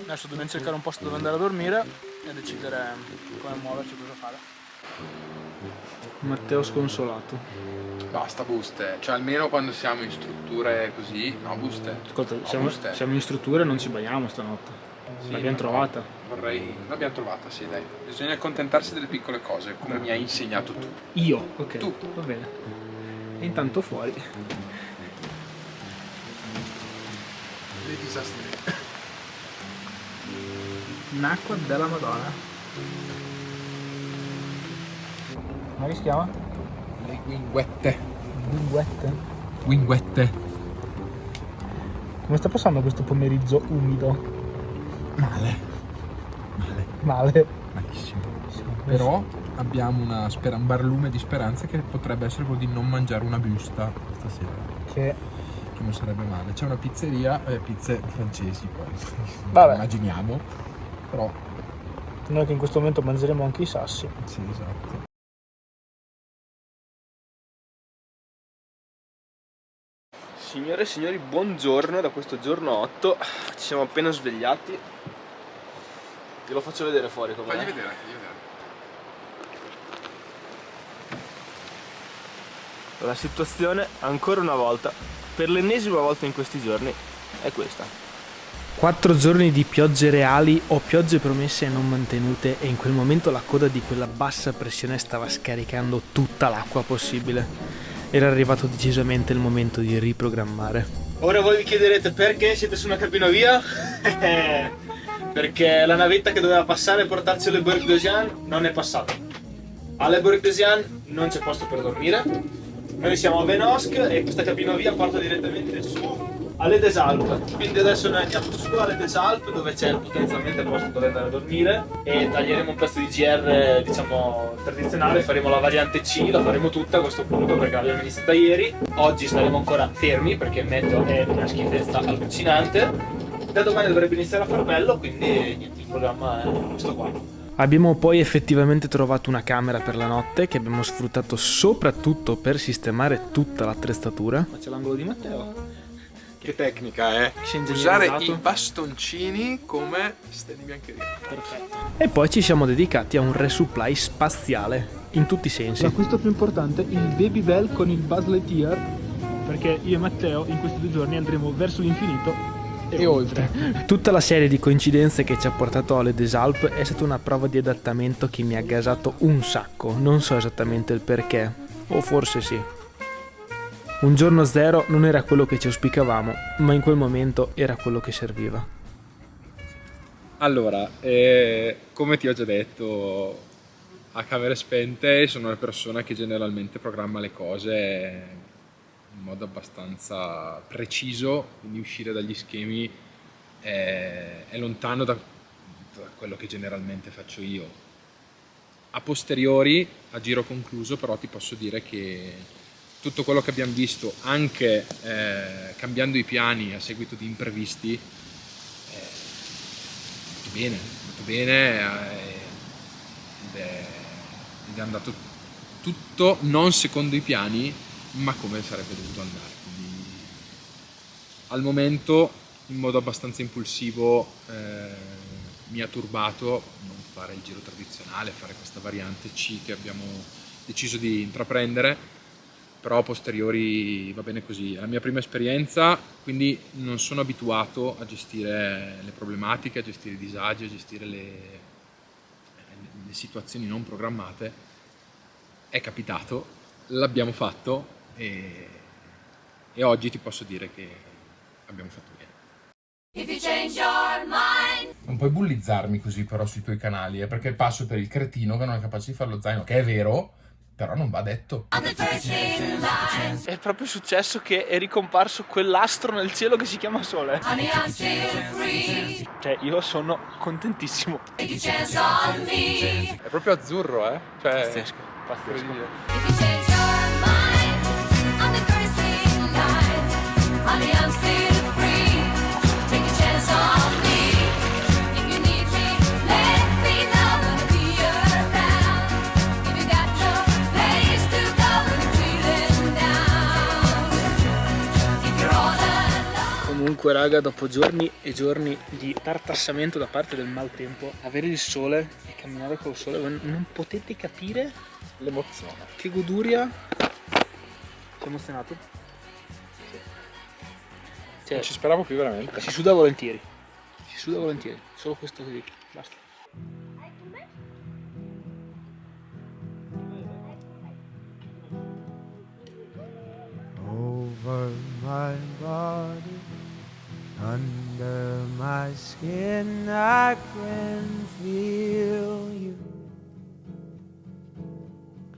Adesso dobbiamo cercare un posto dove andare a dormire e decidere come muoverci, cosa fare. Matteo sconsolato. Basta buste, cioè almeno quando siamo in strutture così, no buste. Ascolta, No, siamo in strutture e non ci bagniamo stanotte. Sì, L'abbiamo no, trovata. l'abbiamo trovata, sì dai. Bisogna accontentarsi delle piccole cose, come mi hai insegnato tu. Io? Ok. Tu. Va bene. E intanto fuori. Dei disastri. Un'acqua della Madonna. Come si chiama? Le guinguette. Linguette. Guinguette. Come sta passando questo pomeriggio umido? Male. Malissimo. Però abbiamo un barlume di speranza che potrebbe essere quello di non mangiare una busta stasera. Che Non sarebbe male. C'è una pizzeria, pizze francesi poi. Vabbè. Immaginiamo. Però noi che in questo momento mangeremo anche i sassi. sì, esatto. Signore e signori, buongiorno da questo giorno 8. Ci siamo appena svegliati. Te lo faccio vedere fuori com'è. Fagli vedere. La situazione, ancora una volta, per l'ennesima volta in questi giorni, è questa. 4 giorni di piogge reali o piogge promesse e non mantenute, e in quel momento la coda di quella bassa pressione stava scaricando tutta l'acqua possibile. Era arrivato decisamente il momento di riprogrammare. Ora voi vi chiederete perché siete su una cabinovia? Perché la navetta che doveva passare e portarci alle Borg d'Ocean non è passata. Alle Borg d'Ocean non c'è posto per dormire. Noi siamo a Venosk e questa cabinovia porta direttamente su alle Des Alpes. Quindi adesso noi andiamo su alle Des Alpes, dove c'è potenzialmente posto dove andare a dormire, e taglieremo un pezzo di GR, diciamo, tradizionale. Faremo la variante C, la faremo tutta a questo punto perché l'abbiamo iniziata ieri. Oggi staremo ancora fermi perché il meteo è una schifezza allucinante. Da domani dovrebbe iniziare a far bello, quindi niente, il programma è questo qua. Abbiamo poi effettivamente trovato una camera per la notte che abbiamo sfruttato soprattutto per sistemare tutta l'attrezzatura. Ma c'è l'angolo di Matteo. Che tecnica, eh? Si è Usare ingegnerizzato. i bastoncini come stelle di biancheria. Perfetto. E poi ci siamo dedicati a un resupply spaziale, in tutti i sensi. L'acquisto più importante, il Babybel con il Buzz Lightyear, perché io e Matteo in questi 2 giorni andremo verso l'infinito e oltre. Tutta la serie di coincidenze che ci ha portato alle Des Alpes è stata una prova di adattamento che mi ha gasato un sacco. Non so esattamente il perché, o forse sì. Un giorno zero non era quello che ci auspicavamo, ma in quel momento era quello che serviva. Allora, come ti ho già detto, a camere spente sono una persona che generalmente programma le cose in modo abbastanza preciso, quindi uscire dagli schemi è lontano da quello che generalmente faccio io. A posteriori, a giro concluso, però ti posso dire che tutto quello che abbiamo visto, anche cambiando i piani a seguito di imprevisti, molto bene ed è andato tutto non secondo i piani, ma come sarebbe dovuto andare. Quindi, al momento, in modo abbastanza impulsivo, mi ha turbato non fare il giro tradizionale, fare questa variante C che abbiamo deciso di intraprendere. Però a posteriori va bene così, è la mia prima esperienza, quindi non sono abituato a gestire le problematiche, a gestire i disagi, a gestire le situazioni non programmate. È capitato, l'abbiamo fatto e oggi ti posso dire che abbiamo fatto bene. If you change your mind. Non puoi bullizzarmi così però sui tuoi canali, perché passo per il cretino che non è capace di fare lo zaino, che è vero, però non va detto. I'm the first in line. È proprio successo che è ricomparso quell'astro nel cielo che si chiama Sole. Honey, I'm still free. Cioè, io sono contentissimo. Take a chance on me. È proprio azzurro, eh? Cioè, Pazzesco. incredibile. If you change your mind, I'm the first in line. Honey, I'm still Comunque raga, dopo giorni e giorni di tartassamento da parte del maltempo, avere il sole e camminare col sole, non potete capire L'emozione. che goduria. Sei emozionato? Sì. Cioè, Non ci speravo più veramente. si suda volentieri, solo questo così, basta. Over my body, under my skin, I can feel you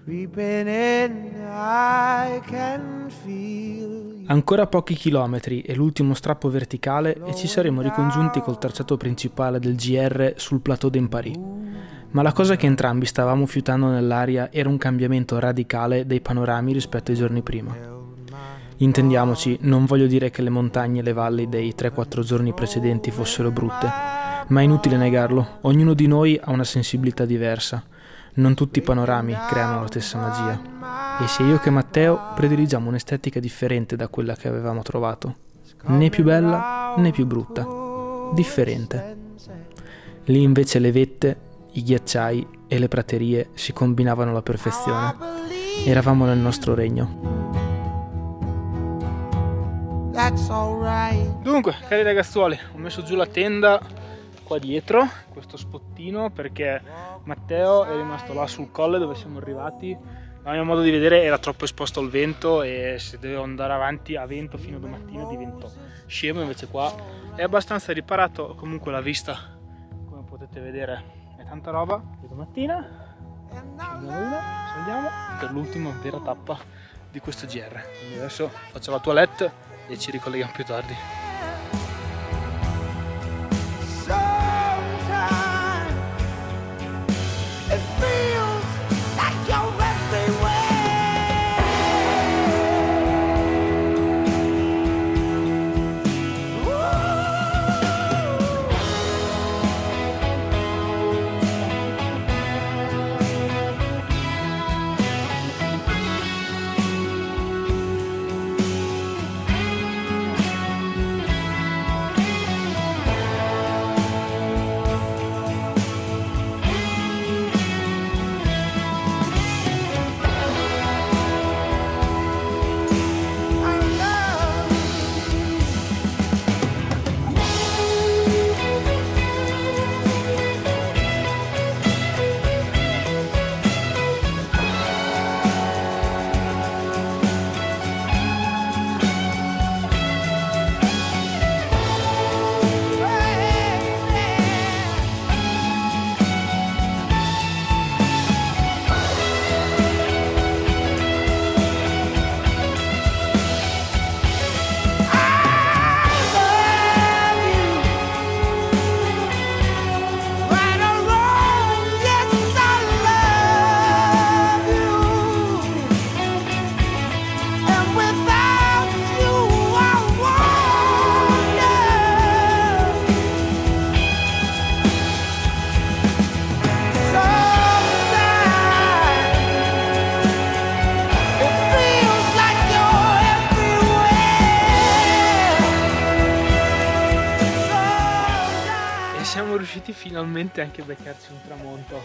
creeping in. I can feel you. Ancora pochi chilometri e l'ultimo strappo verticale e ci saremo ricongiunti col tracciato principale del GR sul plateau d'Empari. Ma la cosa che entrambi stavamo fiutando nell'aria era un cambiamento radicale dei panorami rispetto ai giorni prima. Intendiamoci, non voglio dire che le montagne e le valli dei 3-4 giorni precedenti fossero brutte, ma è inutile negarlo, ognuno di noi ha una sensibilità diversa. Non tutti i panorami creano la stessa magia. E sia io che Matteo prediligiamo un'estetica differente da quella che avevamo trovato. Né più bella né più brutta. Differente. Lì invece le vette, i ghiacciai e le praterie si combinavano alla perfezione. Eravamo nel nostro regno. That's alright. Dunque, cari ragazzuoli, ho messo giù la tenda qua dietro, questo spottino, perché Matteo è rimasto là sul colle dove siamo arrivati. A mio modo di vedere era troppo esposto al vento e se dovevo andare avanti a vento fino a domattina diventò scemo, invece qua è abbastanza riparato. Comunque la vista, come potete vedere, è tanta roba. E domattina scendiamo per l'ultima vera tappa di questo GR. Quindi adesso faccio la toilette e ci ricolleghiamo più tardi. Sometimes it feels like you're everywhere. Siamo riusciti finalmente anche a beccarci un tramonto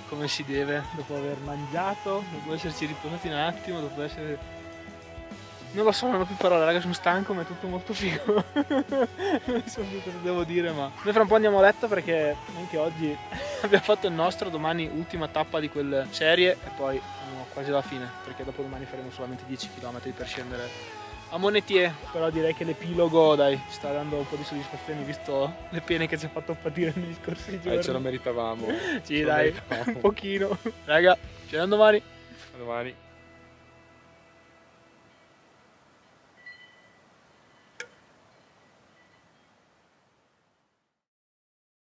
come si deve, dopo aver mangiato, dopo esserci riposati un attimo, dopo essere... Non lo so, non ho più parole, raga, sono stanco, ma è tutto molto figo. Non so più cosa devo dire, ma... Noi fra un po' andiamo a letto perché anche oggi abbiamo fatto il nostro, domani ultima tappa di quelle serie e poi siamo quasi alla fine, perché dopo domani faremo solamente 10 km per scendere a Monetier. Però direi che l'epilogo, dai, ci sta dando un po' di soddisfazione visto le pene che ci ha fatto patire negli scorsi giorni. Ce lo meritavamo. Sì, dai, un pochino. Raga, ci vediamo domani. A domani.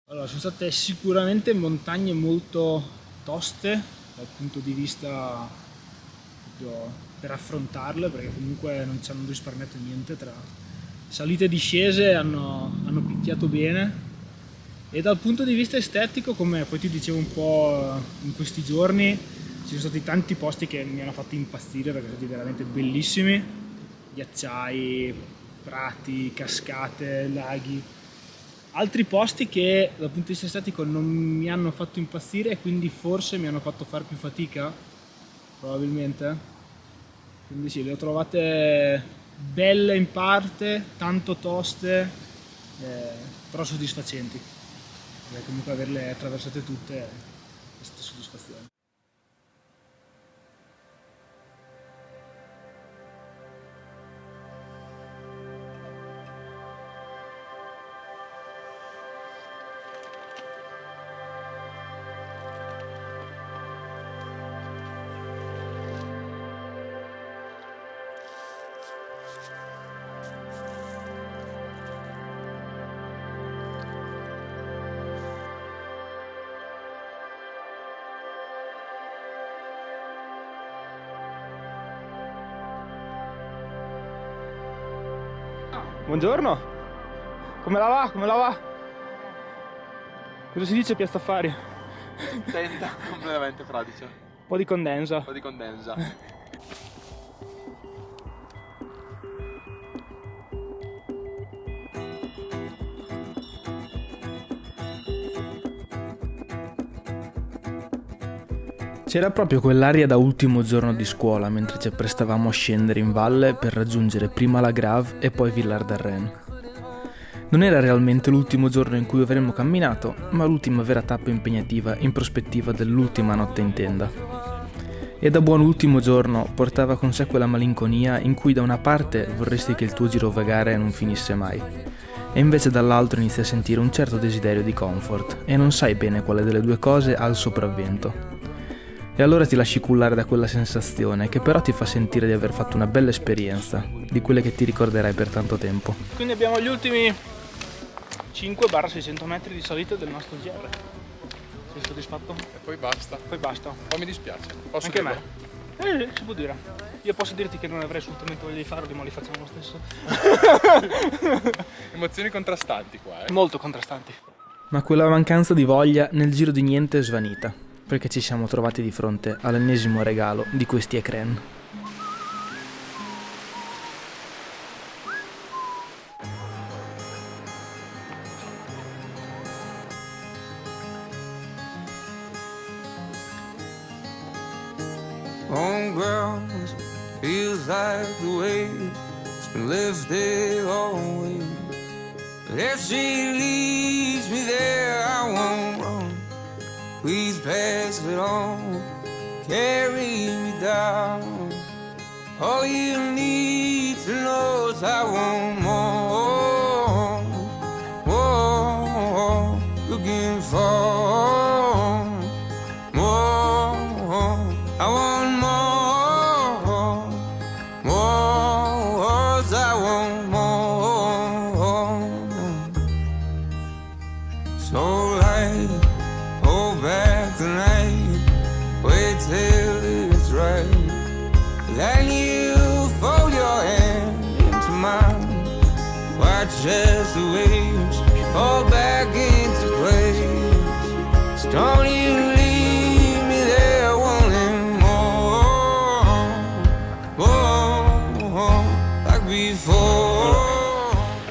Allora, sono state sicuramente montagne molto toste dal punto di vista proprio per affrontarle, perché comunque non ci hanno risparmiato niente, tra salite e discese hanno picchiato bene, e dal punto di vista estetico, come poi ti dicevo un po' in questi giorni, ci sono stati tanti posti che mi hanno fatto impazzire perché sono stati veramente bellissimi, ghiacciai, prati, cascate, laghi. Altri posti che dal punto di vista estetico non mi hanno fatto impazzire e quindi forse mi hanno fatto fare più fatica, probabilmente. Quindi sì, le ho trovate belle in parte, tanto toste, però soddisfacenti. Perché comunque averle attraversate tutte è stata soddisfazione. Buongiorno, come la va? Come la va? Cosa si dice Piazza Affari? Tenda completamente fradicia. Un po' di condensa. Un po' di condensa. C'era proprio quell'aria da ultimo giorno di scuola mentre ci apprestavamo a scendere in valle per raggiungere prima la Grave e poi Villard-d'Arren. Non era realmente l'ultimo giorno in cui avremmo camminato, ma l'ultima vera tappa impegnativa in prospettiva dell'ultima notte in tenda. E da buon ultimo giorno portava con sé quella malinconia in cui da una parte vorresti che il tuo girovagare non finisse mai, e invece dall'altro inizi a sentire un certo desiderio di comfort e non sai bene quale delle due cose ha il sopravvento. E allora ti lasci cullare da quella sensazione che però ti fa sentire di aver fatto una bella esperienza, di quelle che ti ricorderai per tanto tempo. Quindi abbiamo gli ultimi 5-600 metri di salita del nostro GR. Sei soddisfatto? E poi basta. Poi basta. Poi mi dispiace. Posso Anche dirlo? me. Si può dire. Io posso dirti che non avrei assolutamente voglia di farlo, ma li facciamo lo stesso. Emozioni contrastanti qua, Molto contrastanti. Ma quella mancanza di voglia nel giro di niente è svanita, perché ci siamo trovati di fronte all'ennesimo regalo di questi ecran. On ground feels like the weight it's been lifted always. If she leads me there, I won't run. Please pass it on, carry me down. All you need to know is I want more, more, looking for more. I want more, more, I want more. So light, hold back tonight, wait till it's right. Then you fold your hand into mine, watch as the waves fall back into place. So don't you leave me there wanting more, more, like before.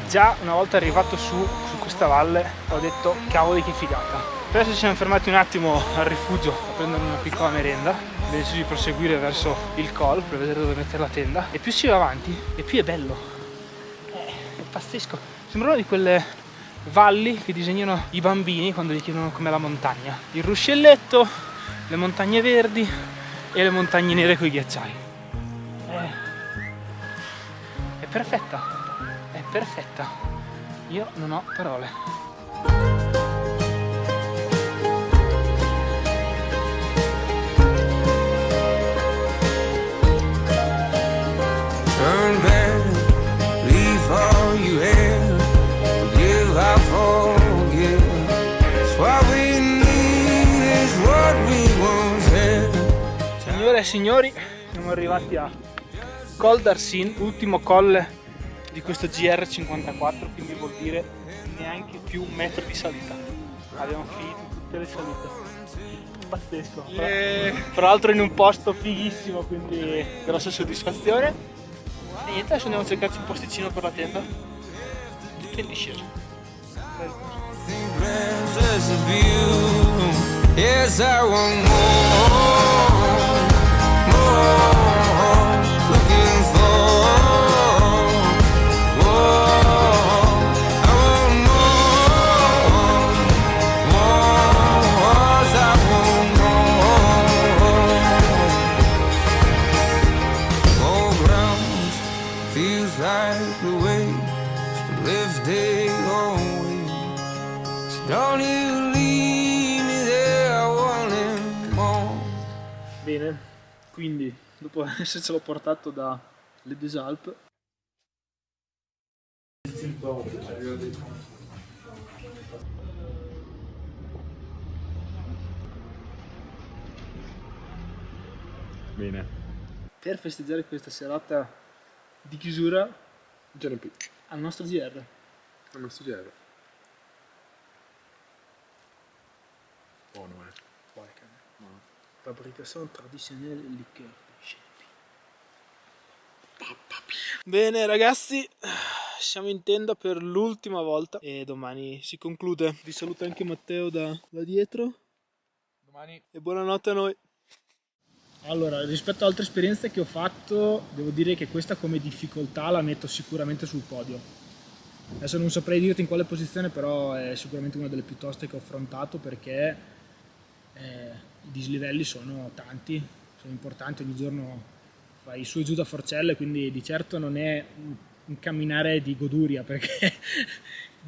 Già una volta arrivato su questa valle ho detto cavoli che figata. Adesso ci siamo fermati un attimo al rifugio a prendere una piccola merenda. Abbiamo deciso di proseguire verso il col per vedere dove mettere la tenda. E più si va avanti e più è bello. È pazzesco. Sembra una di quelle valli che disegnano i bambini quando gli chiedono com'è la montagna. Il ruscelletto, le montagne verdi e le montagne nere coi ghiacciai. È perfetta. È perfetta. Io non ho parole. Turn back, leave all you had, forgive, I forgive. It's what we need, is what we once had. Signore e signori, siamo arrivati a Col d'Arsin, ultimo colle di questo GR54, quindi vuol dire neanche più un metro di salita. Abbiamo finito tutte le salite. Pazzesco. Tra l'altro in un posto fighissimo, quindi grossa soddisfazione. E niente, adesso andiamo a cercarci un posticino per la tenda. Tutto in discesa. Think less of you. Yes, I want more, looking for more. I want more, I want more ground feels like the way to live day on. Don't you leave me there wanting more. Bene, quindi dopo essercelo portato da Le Deux Alpes, Bene. per festeggiare questa serata di chiusura GNP. al nostro GR. Ho messo GR. Buono, Fabrication traditionnelle liqueur. Bene ragazzi, siamo in tenda per l'ultima volta e domani si conclude. Vi saluto anche Matteo da dietro. Domani. E buonanotte a noi. Allora, rispetto ad altre esperienze che ho fatto, devo dire che questa come difficoltà la metto sicuramente sul podio. Adesso non saprei dirti in quale posizione, però è sicuramente una delle più toste che ho affrontato, perché i dislivelli sono tanti, sono importanti, ogni giorno fai su e giù da forcelle, quindi di certo non è un camminare di goduria, perché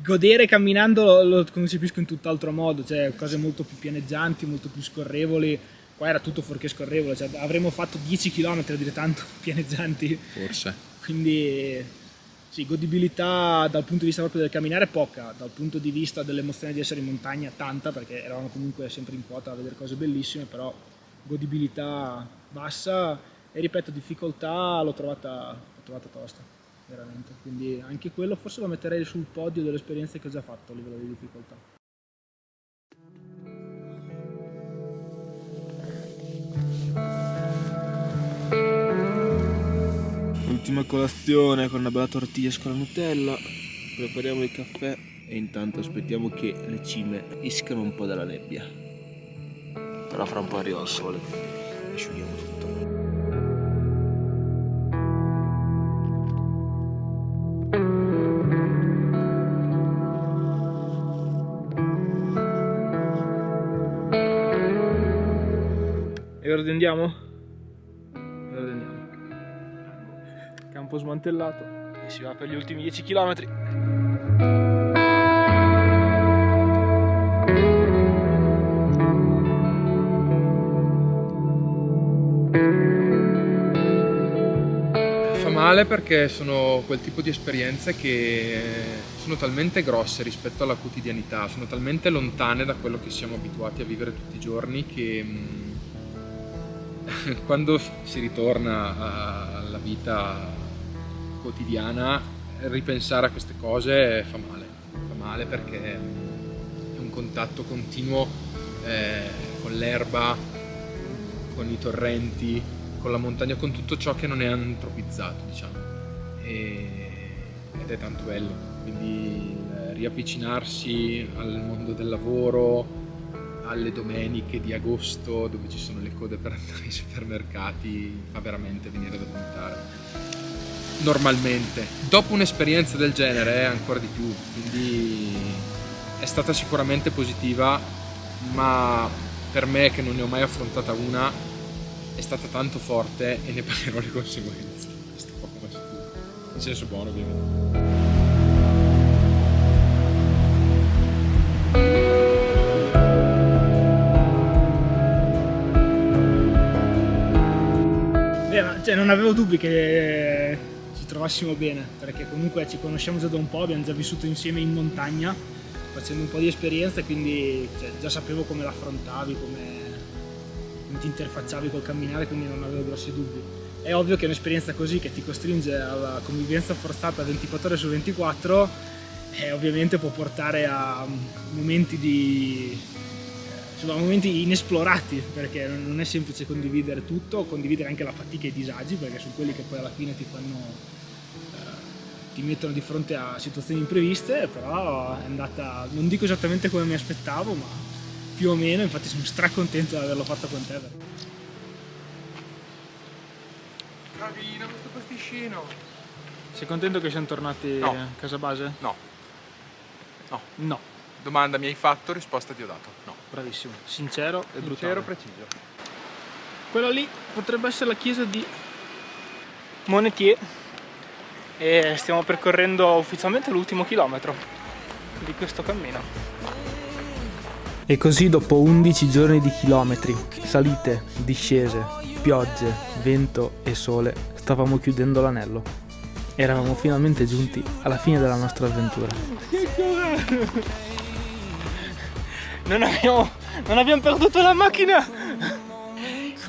godere camminando lo concepisco in tutt'altro modo, cioè cose molto più pianeggianti, molto più scorrevoli. Qua era tutto fuorché scorrevole, cioè avremmo fatto 10 km a dire tanto pianeggianti. Forse. Quindi sì, godibilità dal punto di vista proprio del camminare poca, dal punto di vista dell'emozione di essere in montagna tanta, perché eravamo comunque sempre in quota a vedere cose bellissime, però godibilità bassa e ripeto difficoltà l'ho trovata tosta, veramente. Quindi anche quello forse lo metterei sul podio delle esperienze che ho già fatto a livello di difficoltà. Ultima colazione con una bella tortiglia con la Nutella, prepariamo il caffè e intanto aspettiamo che le cime escano un po' dalla nebbia. Però fra un po' arriva il sole, asciughiamo tutto. E ora andiamo? Campo smantellato e si va per gli ultimi 10 km. Fa male perché sono quel tipo di esperienze che sono talmente grosse rispetto alla quotidianità, sono talmente lontane da quello che siamo abituati a vivere tutti i giorni che quando si ritorna alla vita quotidiana ripensare a queste cose fa male perché è un contatto continuo con l'erba, con i torrenti, con la montagna, con tutto ciò che non è antropizzato, diciamo, ed è tanto bello, quindi riavvicinarsi al mondo del lavoro, alle domeniche di agosto dove ci sono le code per andare ai supermercati, fa veramente venire da vomitare. Normalmente, dopo un'esperienza del genere ancora di più, quindi è stata sicuramente positiva, ma per me che non ne ho mai affrontata una è stata tanto forte e ne pagherò le conseguenze, questo poco ma sicuro, in senso buono ovviamente. Cioè, non avevo dubbi che ci trovassimo bene, perché comunque ci conosciamo già da un po', abbiamo già vissuto insieme in montagna facendo un po' di esperienza, quindi già sapevo come l'affrontavi, come ti interfacciavi col camminare, quindi non avevo grossi dubbi. È ovvio che un'esperienza così che ti costringe alla convivenza forzata 24 ore su 24 ovviamente può portare a momenti momenti inesplorati, perché non è semplice condividere tutto, condividere anche la fatica e i disagi, perché sono quelli che poi alla fine ti fanno ti mettono di fronte a situazioni impreviste, però è andata, non dico esattamente come mi aspettavo, ma più o meno, infatti sono stracontento di averlo fatto con te. Carino questo posticino. Sei contento che siamo tornati No. a casa base? No. No. No, Domanda mi hai fatto, risposta ti ho dato. No. bravissimo, sincero e brutale. Sincero, preciso. Quella lì potrebbe essere la chiesa di Monetier e stiamo percorrendo ufficialmente l'ultimo chilometro di questo cammino. E così dopo 11 giorni di chilometri, salite, discese, piogge, vento e sole, stavamo chiudendo l'anello. Eravamo finalmente giunti alla fine della nostra avventura. Non abbiamo perduto la macchina!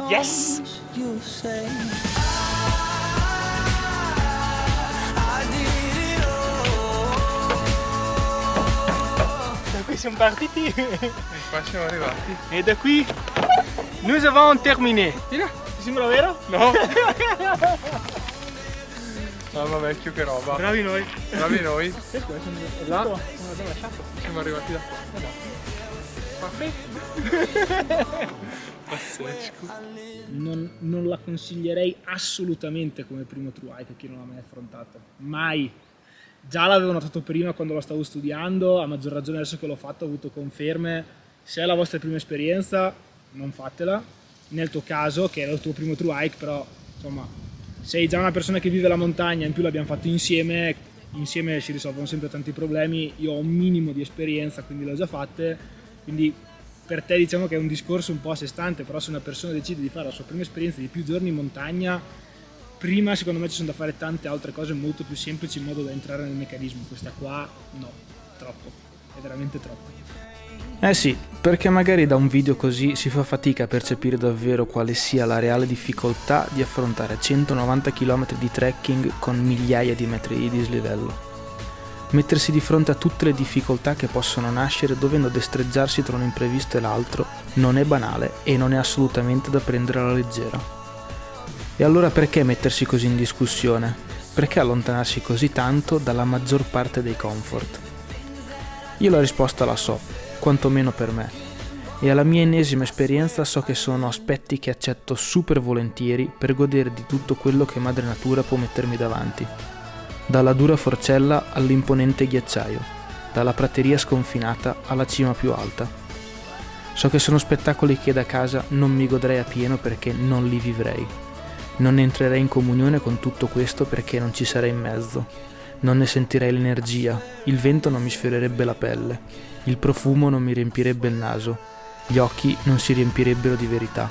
Yes! You say Da qui siamo partiti E qua siamo arrivati. e da qui nous avons terminé. Mira. Ti sembra vero? No. Mamma vecchio che roba. Bravi noi. Bravi noi. Esatto. Siamo arrivati da qua. Pazzesco. Non la consiglierei assolutamente come primo true hike a chi non l'ha mai affrontato. Mai. Già l'avevo notato prima quando lo stavo studiando, a maggior ragione adesso che l'ho fatto ho avuto conferme. Se è la vostra prima esperienza, non fatela. Nel tuo caso, che era il tuo primo true hike, però insomma, sei già una persona che vive la montagna, in più l'abbiamo fatto insieme si risolvono sempre tanti problemi. Io ho un minimo di esperienza, quindi le ho già fatte, quindi per te diciamo che è un discorso un po' a sé stante, però se una persona decide di fare la sua prima esperienza di più giorni in montagna, prima secondo me ci sono da fare tante altre cose molto più semplici in modo da entrare nel meccanismo. Questa qua no, troppo, è veramente troppo. Eh sì, perché magari da un video così si fa fatica a percepire davvero quale sia la reale difficoltà di affrontare 190 km di trekking con migliaia di metri di dislivello. Mettersi di fronte a tutte le difficoltà che possono nascere dovendo destreggiarsi tra un imprevisto e l'altro non è banale e non è assolutamente da prendere alla leggera. E allora perché mettersi così in discussione? Perché allontanarsi così tanto dalla maggior parte dei comfort? Io la risposta la so, quantomeno per me, e alla mia ennesima esperienza so che sono aspetti che accetto super volentieri per godere di tutto quello che madre natura può mettermi davanti. Dalla dura forcella all'imponente ghiacciaio, dalla prateria sconfinata alla cima più alta. So che sono spettacoli che da casa non mi godrei a pieno perché non li vivrei. Non entrerei in comunione con tutto questo perché non ci sarei in mezzo. Non ne sentirei l'energia, il vento non mi sfiorerebbe la pelle, il profumo non mi riempirebbe il naso, gli occhi non si riempirebbero di verità.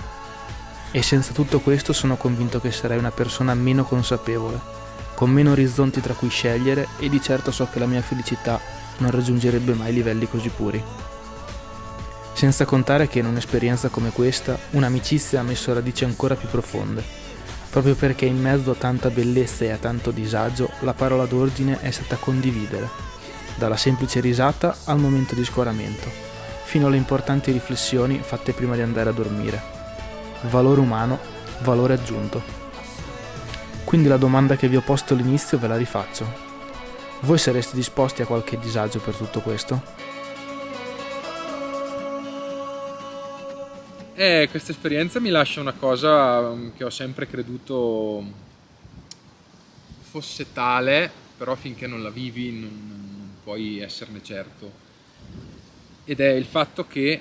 E senza tutto questo sono convinto che sarei una persona meno consapevole, con meno orizzonti tra cui scegliere, e di certo so che la mia felicità non raggiungerebbe mai livelli così puri. Senza contare che in un'esperienza come questa un'amicizia ha messo radici ancora più profonde, proprio perché in mezzo a tanta bellezza e a tanto disagio la parola d'ordine è stata condividere, dalla semplice risata al momento di scoramento, fino alle importanti riflessioni fatte prima di andare a dormire. Valore umano, valore aggiunto. Quindi la domanda che vi ho posto all'inizio ve la rifaccio. Voi sareste disposti a qualche disagio per tutto questo? Questa esperienza mi lascia una cosa che ho sempre creduto fosse tale, però finché non la vivi non puoi esserne certo. Ed è il fatto che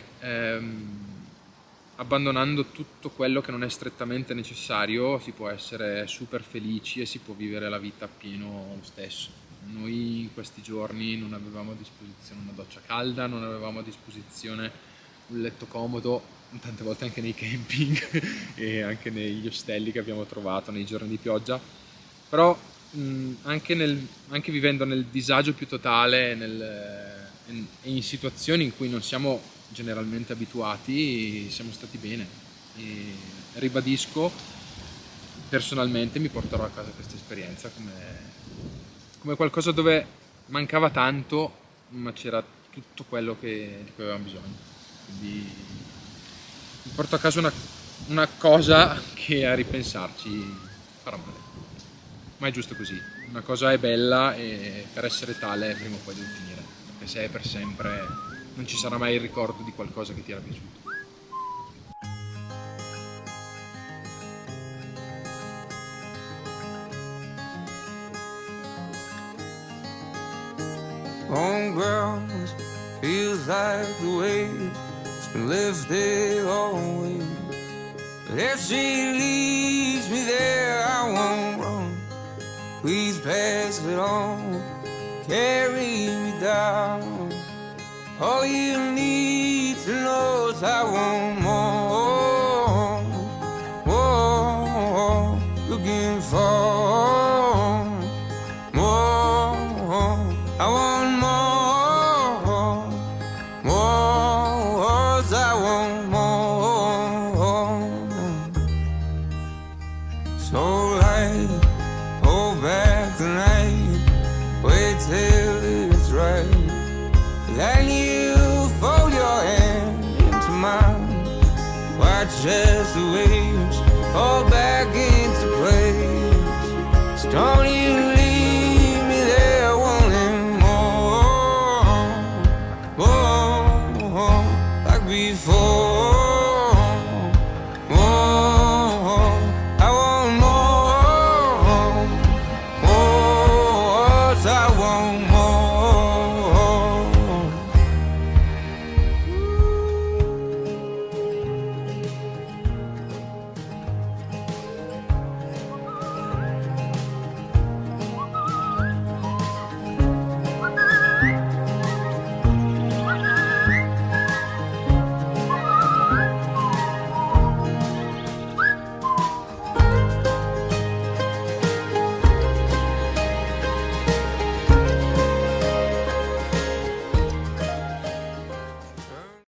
abbandonando tutto quello che non è strettamente necessario si può essere super felici e si può vivere la vita appieno lo stesso. Noi in questi giorni non avevamo a disposizione una doccia calda, non avevamo a disposizione un letto comodo, tante volte anche nei camping e anche negli ostelli che abbiamo trovato nei giorni di pioggia, però anche vivendo nel disagio più totale in situazioni in cui non siamo generalmente abituati, siamo stati bene. E ribadisco, personalmente mi porterò a casa questa esperienza come qualcosa dove mancava tanto ma c'era tutto quello di cui avevamo bisogno. Quindi mi porto a casa una cosa che a ripensarci farà male. ma è giusto così. Una cosa è bella e per essere tale prima o poi deve finire, perché se è per sempre non ci sarà mai il ricordo di qualcosa che ti era piaciuto. On ground feels like the weight has been lifted always. But if she leaves me there, I won't run. Please pass it on, carry me down. All you need to know is I want more, more, looking for more. I want more, more, I want more. So light, hold back tonight, wait till it's right. Then you fold your hand into mine, watch as the waves fall back into place. So don't you leave me there wanting more, more, like before.